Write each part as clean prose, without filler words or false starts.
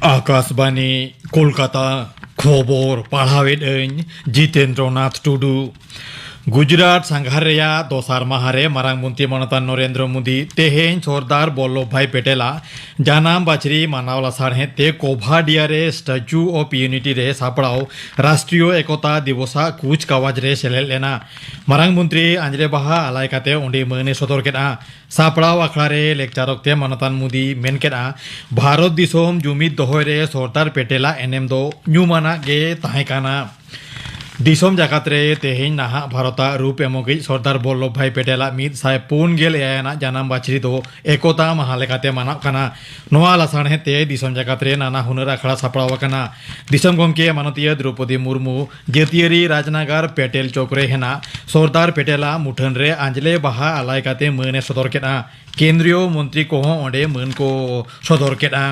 आकाशवाणी कोलकाता खबर पढ़ावेद जितेंद्र नाथ टुडू गुजरात सांघार दोसार माहारे मारांग मंत्री मनता नरेंद्र मोदी तेहें सरदार वल्लभ भाई पेटेला जानाम बाचरी मानावला साढ़े ते कोभाडिया रे स्टैच्यू ऑफ यूनिटी रे सापड़ाव राष्ट्रीय एकता दिवसा कूच कावाज रे सेलेद लेना मारांग मंत्री आंजले बाहा आलायकाते उंडे मने सदर केदा सापड़ाव आखड़ा रे लेक्चारकते मनतान मोदी मेन केदा भारत दिसोम जुमिद दोहय रे सरदार पेटेला एनेम दो न्यूमाना गे ताहें काना दिसोम जाकात रे तेहें नाहा भारता रूप एमोगी सरदार वल्लभ भाई पेटेला मिद साय पुन गेल एयाना जानाम बाचरी दो एकता महालेकाते मानाव काना नोआ लासाणे ते दिसोम जाकात रे नाना हुनर आखड़ा सापड़ाव काना दिसोम गमके माननीय द्रौपदी मुर्मू जेतियारी राजनगर पेटेल चौक रे हेना सरदार पेटेला मुठन रे आंजले बाहा आलायकाते मने सदर केदा केंद्रीय मंत्री को ओंडे मन को सदर केदा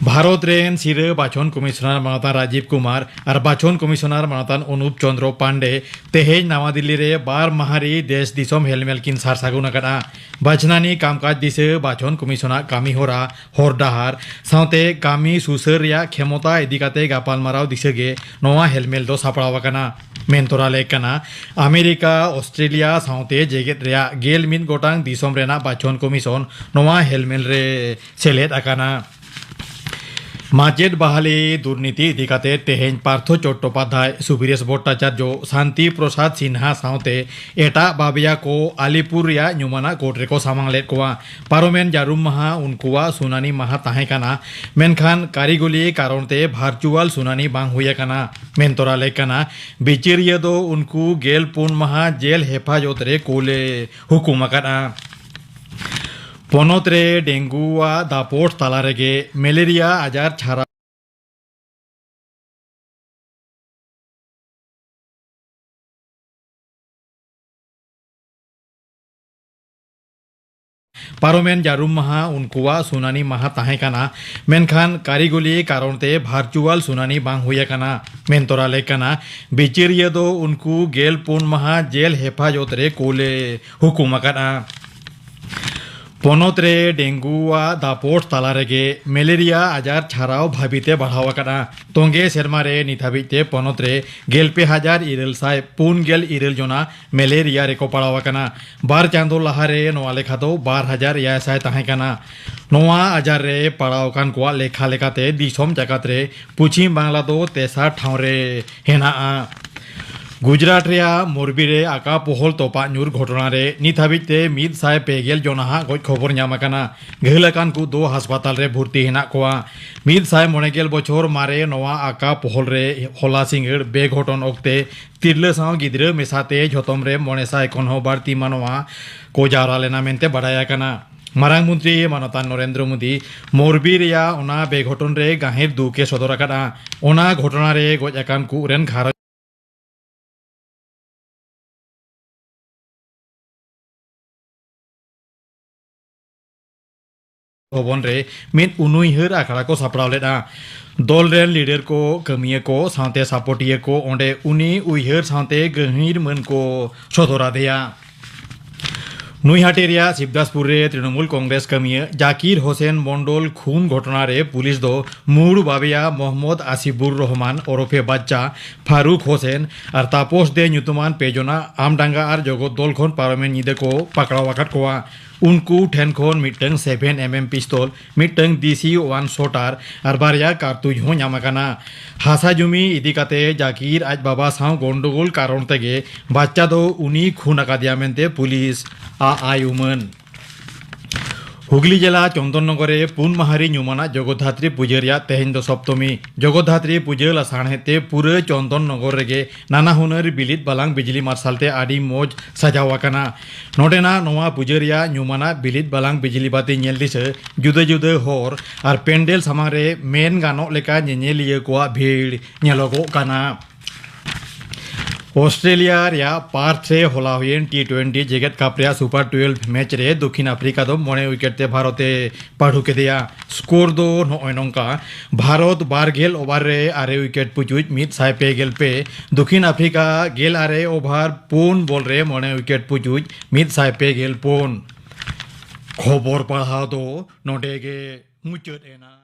भारत रेन सिरे बाचन कमिशनर मानतान राजीव कुमार और बाचन कमिशनर मानतान अनुप चंद्र पांडे तेहेज नवा दिल्ली रे बार माहारी देश दिसोम हेलमेल किन सार सागुन अकड़ा बाचनानी कामकाज दिसे बाचन कमिशनर कामी होरा हर डाहार साउते कामी सुसर रिया क्षमता इदिकाते गापाल माराव दिसेगे नवा हेलमेल दो सापड़ाव काना मेनतोरा लेकना अमेरिका ऑस्ट्रेलिया साउते जेगेत रिया गेल मिन गोटांग दिसोम रेना बाचन कमिशन नवा हेलमेल रे सेलेद अकाना माचेद बहाली दुर्नीति इदिकाते तेहें पार्थ चट्टोपाध्याय सुबीरेश भट्टाचार्य शांति प्रसाद सिन्हा साउते एटा बाबिया को आलिपुर रिया न्यूमाना कोर्ट रेको सामांग लेद कोआ पारोमेन जारुम माहा उनकुआ सुनानी माहा ताहें काना मेनखान कारिगली कारणते भार्चुअल सुनानी बांग हुई काना मेनतोरा लेकाना बिचिरिया दो उनको गेल पुन माहा जेल हेफाजत रे कोले हुकुम अकाना पनत रे डेंगुआ दापोट ताला रेगे मेलेरिया आजार छारा पारोमेन जारुम माहा उनकुआ सुनानी माहा ताहें काना मेनखान कारिगली कारणते भार्चुअल सुनानी बांग हुई काना मेनतोरा लेकाना बिचिरिया दो उनको गेल पुन माहा जेल हेफाजत रे कोले हुकुम अकाना पनत रे डेंगुआ दापोट ताला रेगे मेलेरिया आजार छाराव भाबीते बढ़ाव अकाना तोंगे सेरमा रे निथाबिते पनत रे गेलपे हजार इरेल साय पुन गेल इरेल जोना मेलेरिया रेको पड़ाव अकाना बार चांदो लहा रे नोआ लेखा दो 12,000 या साय ताहें काना नोआ आजार रे पड़ाव कान कोआ लेखा लेखाते दिसोम जाकात रे पश्चिम बांग्ला दो तेसा ठाव रे हेनाआ गुजरात रिया मोरबी रे आका पोहल तोपा न्यूर घटना रे नित हाबिते मिद साय पेगेल जोनाहा गज खबर नाम अकाना घेलकान को दो अस्पताल रे भर्ती हेना कोआ मिद साय मोनेगेल बछर मारे नवा आका पोहल रे होला सिंगड़ बे घटन ओक्ते तिरले साव गिद्रे मेसाते झतम रे मोने साय कोन हो बारती मानवा को जारा लेना मेनते बडाया काना मारांग मंत्री मानता नरेंद्र मोदी मोरबी रिया ओना बे घटन रे गाहेर दुके सदर अकाना ओना घटना रे गज अकान को रेन घर भवन रे मिद उनुइहर आखड़ा को सापड़ाव लेदा दल रेन लीडर को कमिया को साउते सपोर्टिया को ओंडे उनी उइहर साउते गहिर मन को सदरा देया नुईहाटेरिया शिवदासपुर रे तृणमूल कांग्रेस कमिया जाकिर होसेन मंडल खून घटना रे पुलिस दो मूड बाबिया मोहम्मद आसिबुर रहमान ओरफे बाच्चा फारूक होसेन और तापोस दे न्यूतमान पेजना आमडांगा और जगत दल खन पार्लामेंट निदे को पकड़ा वाकट कोआ उनको ठेन खन मिटंग 7mm पिस्तौल मिटंग DC-1 शॉटर और बारिया कारतुज हो नामकाना हासा जुमी इदिकाते जाकिर आज बाबा साव गंडगोल कारण तेगे बाच्चा दो उनी खून अकादिया मेनते पुलिस आयुमन हुगली जिला चंदननगरे पुन माहारी न्यूमाना जगद्धात्री पूजा तेहें दो सप्तमी जगद्धात्री पूजा लासाणेते पूरे चंदननगर रेगे नाना हुनर बिलित बालांग बिजली मार्शालते आडी मौज सजावाकाना नोडेना नोआ पूजा न्यूमाना बिलित बालांग बिजली बाती नेल दिसे जुदे जुदे हर और पेंडेल सामांग रे मेन गानो लेका नेनेलिया कोआ भीड़ नेलोगो काना ऑस्ट्रेलिया रिया पार्थ से होला हुएन T20 जेगेट कप रिया सुपर 12 मैच रे दक्षिण अफ्रीका दो मोने विकेट ते भारते पाढ़ू के दिया स्कोर दो नौका भारत 12 ओवर रे आरे विकेट पुचुज मिद साय पे गेल पे दक्षिण अफ्रीका गेल आरे ओवर पुन बॉल रे मोने विकेट पुचुज मिद साय पे गेल पुन खबर पढ़ा दो नोटेगे मुचत एना।